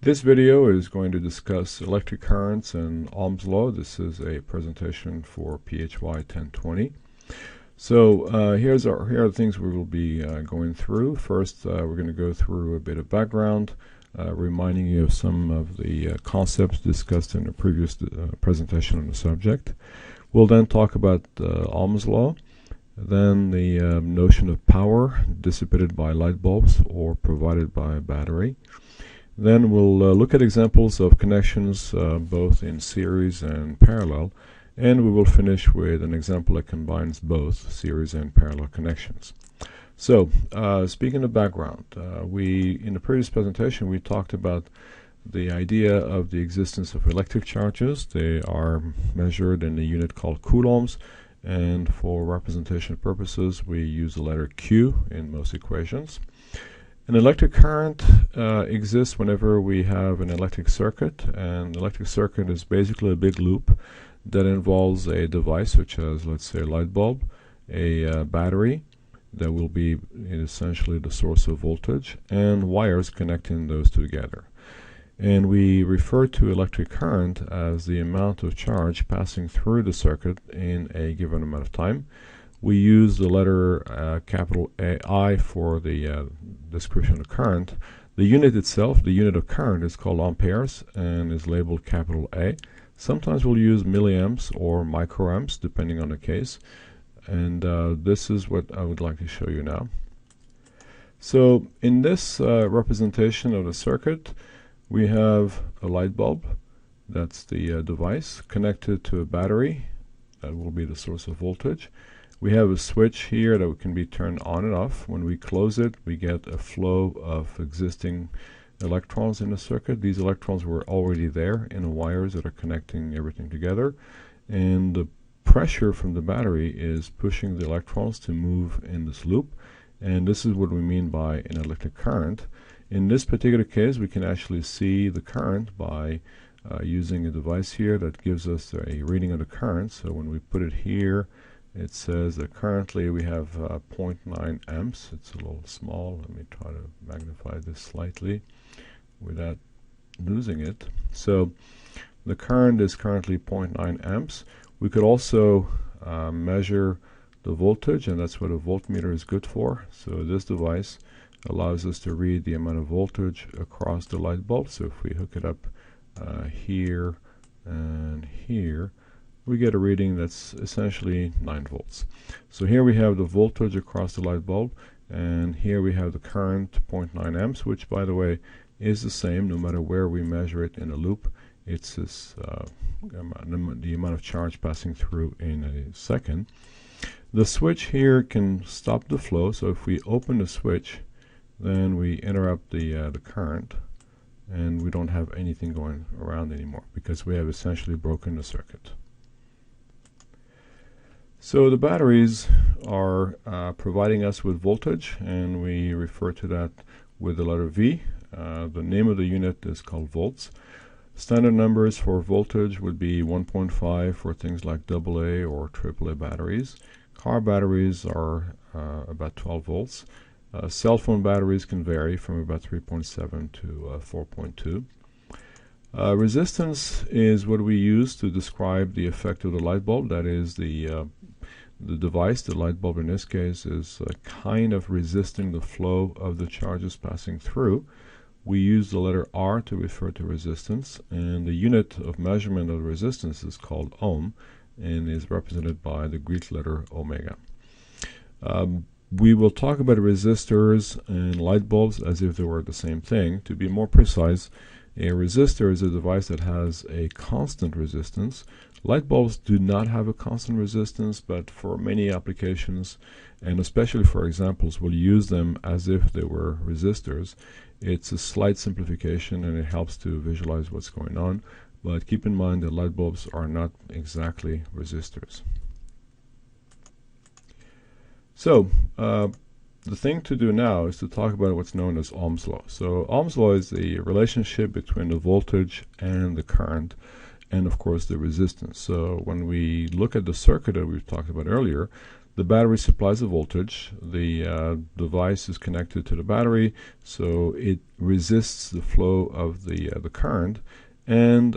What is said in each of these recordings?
This video is going to discuss electric currents and Ohm's law. This is a presentation for PHY 1020. So here are the things we will be going through. First, we're going to go through a bit of background, reminding you of some of the concepts discussed in a previous presentation on the subject. We'll then talk about Ohm's law, then the notion of power dissipated by light bulbs or provided by a battery. Then we'll look at examples of connections both in series and parallel, and we will finish with an example that combines both series and parallel connections. So, speaking of background, in the previous presentation we talked about the idea of the existence of electric charges. They are measured in a unit called coulombs, and for representation purposes we use the letter Q in most equations. An electric current exists whenever we have an electric circuit, and the electric circuit is basically a big loop that involves a device such as, let's say, a light bulb, a battery that will be essentially the source of voltage, and wires connecting those two together. And we refer to electric current as the amount of charge passing through the circuit in a given amount of time. We use the letter capital I for the description of current. The unit itself, the unit of current, is called amperes and is labeled capital A. Sometimes we'll use milliamps or microamps depending on the case, and this is what I would like to show you now. So in this representation of the circuit, we have a light bulb, that's the device, connected to a battery, that will be the source of voltage. We have a switch here that can be turned on and off. When we close it, we get a flow of existing electrons in the circuit. These electrons were already there in the wires that are connecting everything together, and the pressure from the battery is pushing the electrons to move in this loop, and this is what we mean by an electric current. In this particular case, we can actually see the current by using a device here that gives us a reading of the current. So when we put it here, it says that currently we have 0.9 amps. It's a little small. Let me try to magnify this slightly without losing it. So the current is currently 0.9 amps. We could also measure the voltage, and that's what a voltmeter is good for. So this device allows us to read the amount of voltage across the light bulb. So if we hook it up here and here, we get a reading that's essentially 9 volts. So here we have the voltage across the light bulb, and here we have the current 0.9 amps, which, by the way, is the same no matter where we measure it in a loop. It's this, the amount of charge passing through in a second. The switch here can stop the flow, so if we open the switch, then we interrupt the current, and we don't have anything going around anymore because we have essentially broken the circuit. So the batteries are providing us with voltage, and we refer to that with the letter V. The name of the unit is called volts. Standard numbers for voltage would be 1.5 for things like AA or AAA batteries. Car batteries are about 12 volts. Cell phone batteries can vary from about 3.7 to 4.2. Resistance is what we use to describe the effect of the light bulb. That is, the device, the light bulb in this case, is kind of resisting the flow of the charges passing through. We use the letter R to refer to resistance, and the unit of measurement of resistance is called ohm and is represented by the Greek letter omega. We will talk about resistors and light bulbs as if they were the same thing. To be more precise, a resistor is a device that has a constant resistance. Light bulbs do not have a constant resistance, but for many applications, and especially for examples, we'll use them as if they were resistors. It's a slight simplification, and it helps to visualize what's going on, but keep in mind that light bulbs are not exactly resistors. So the thing to do now is to talk about what's known as Ohm's law. So Ohm's law is the relationship between the voltage and the current, and of course the resistance. So when we look at the circuit that we've talked about earlier, The battery supplies the voltage. The device is connected to the battery, so it resists the flow of the current. And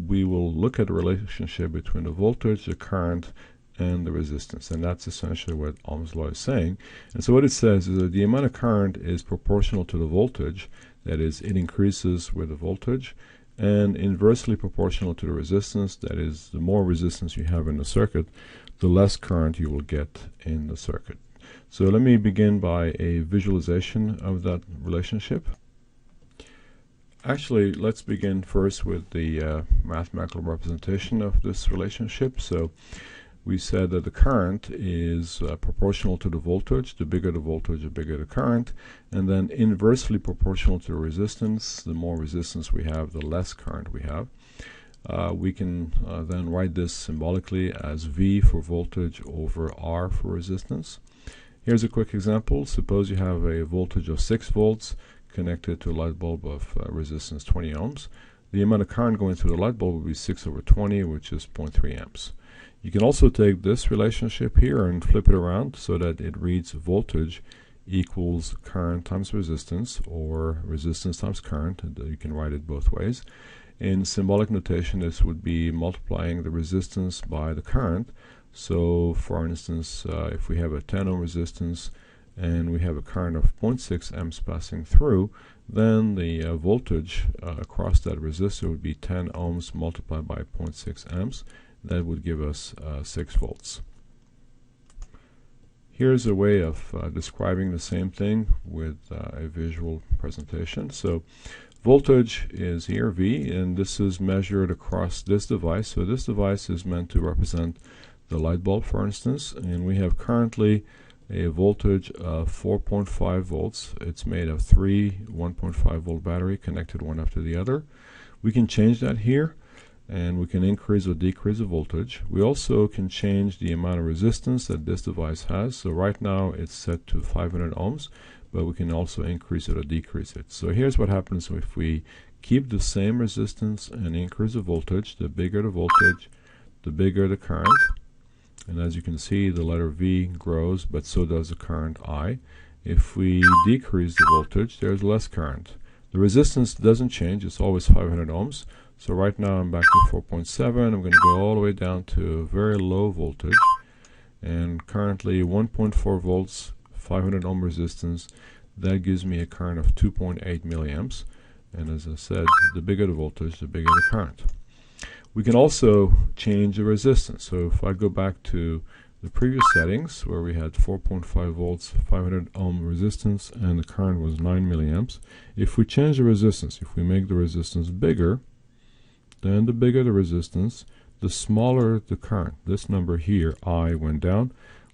we will look at the relationship between the voltage, the current, and the resistance, and that's essentially what Ohm's law is saying. And so what it says is that the amount of current is proportional to the voltage, that is, it increases with the voltage, and inversely proportional to the resistance, that is, the more resistance you have in the circuit, the less current you will get in the circuit. So let me begin by a visualization of that relationship. Actually, let's begin first with the mathematical representation of this relationship. So we said that the current is proportional to the voltage. The bigger the voltage, the bigger the current. And then inversely proportional to the resistance. The more resistance we have, the less current we have. We can then write this symbolically as V for voltage over R for resistance. Here's a quick example. Suppose you have a voltage of 6 volts connected to a light bulb of resistance 20 ohms. The amount of current going through the light bulb will be 6 over 20, which is 0.3 amps. You can also take this relationship here and flip it around so that it reads voltage equals current times resistance, or resistance times current, and you can write it both ways. In symbolic notation, this would be multiplying the resistance by the current. So for instance, if we have a 10 ohm resistance and we have a current of 0.6 amps passing through, then the voltage across that resistor would be 10 ohms multiplied by 0.6 amps. That would give us 6 volts. Here's a way of describing the same thing with a visual presentation. So voltage is here, V, and this is measured across this device. So this device is meant to represent the light bulb, for instance, and we have currently a voltage of 4.5 volts. It's made of 3 1.5 volt battery connected one after the other. We can change that here, and we can increase or decrease the voltage. We also can change the amount of resistance that this device has. So right now it's set to 500 ohms, but we can also increase it or decrease it. So here's what happens if we keep the same resistance and increase the voltage. The bigger the voltage, the bigger the current. And as you can see, the letter V grows, but so does the current I. If we decrease the voltage, there's less current. The resistance doesn't change, it's always 500 ohms. So right now I'm back to 4.7. I'm going to go all the way down to very low voltage, and currently 1.4 volts, 500 ohm resistance. That gives me a current of 2.8 milliamps, and as I said, the bigger the voltage, the bigger the current. We can also change the resistance. So if I go back to the previous settings where we had 4.5 volts, 500 ohm resistance, and the current was 9 milliamps, if we change the resistance, if we make the resistance bigger, then the bigger the resistance, the smaller the current. This number here, I, went down.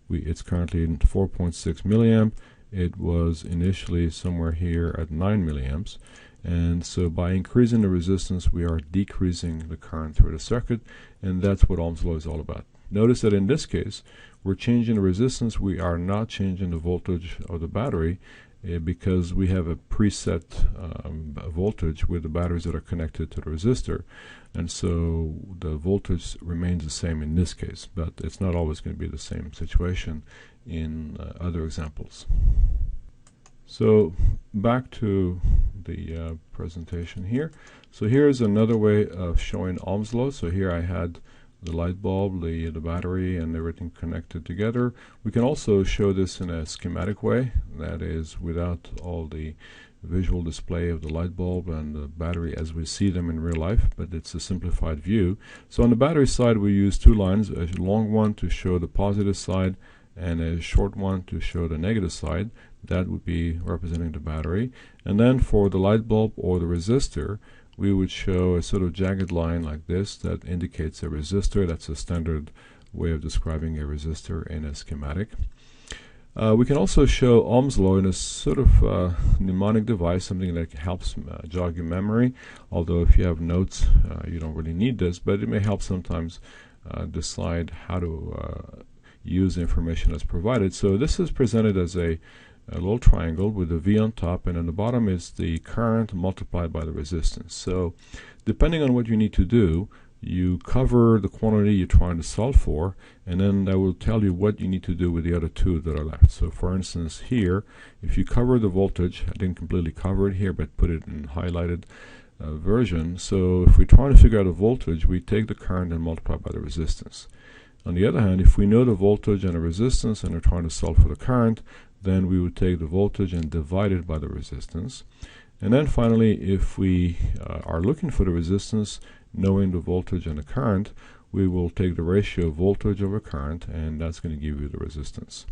It's currently in 4.6 milliamp. It was initially somewhere here at 9 milliamps. And so by increasing the resistance, we are decreasing the current through the circuit, and that's what Ohm's law is all about. Notice that in this case, we're changing the resistance. We are not changing the voltage of the battery, because we have a preset voltage with the batteries that are connected to the resistor, and so the voltage remains the same in this case, but it's not always going to be the same situation in other examples. So back to the presentation here. So here's another way of showing Ohm's law. So here I had the light bulb, the battery, and everything connected together. We can also show this in a schematic way, that is without all the visual display of the light bulb and the battery as we see them in real life, but it's a simplified view. So on the battery side, we use two lines, a long one to show the positive side and a short one to show the negative side. That would be representing the battery. And then for the light bulb or the resistor, we would show a sort of jagged line like this that indicates a resistor. That's a standard way of describing a resistor in a schematic. We can also show Ohm's law in a sort of mnemonic device, something that helps jog your memory. Although if you have notes, you don't really need this, but it may help sometimes decide how to use the information that's provided. So this is presented as a little triangle with a V on top, and on the bottom is the current multiplied by the resistance. So depending on what you need to do, you cover the quantity you're trying to solve for, and then that will tell you what you need to do with the other two that are left. So for instance here, if you cover the voltage, I didn't completely cover it here but put it in highlighted version. So if we're trying to figure out a voltage, we take the current and multiply by the resistance. On the other hand, if we know the voltage and the resistance and are trying to solve for the current, then we would take the voltage and divide it by the resistance. And then finally, if we are looking for the resistance, knowing the voltage and the current, we will take the ratio of voltage over current, and that's going to give you the resistance.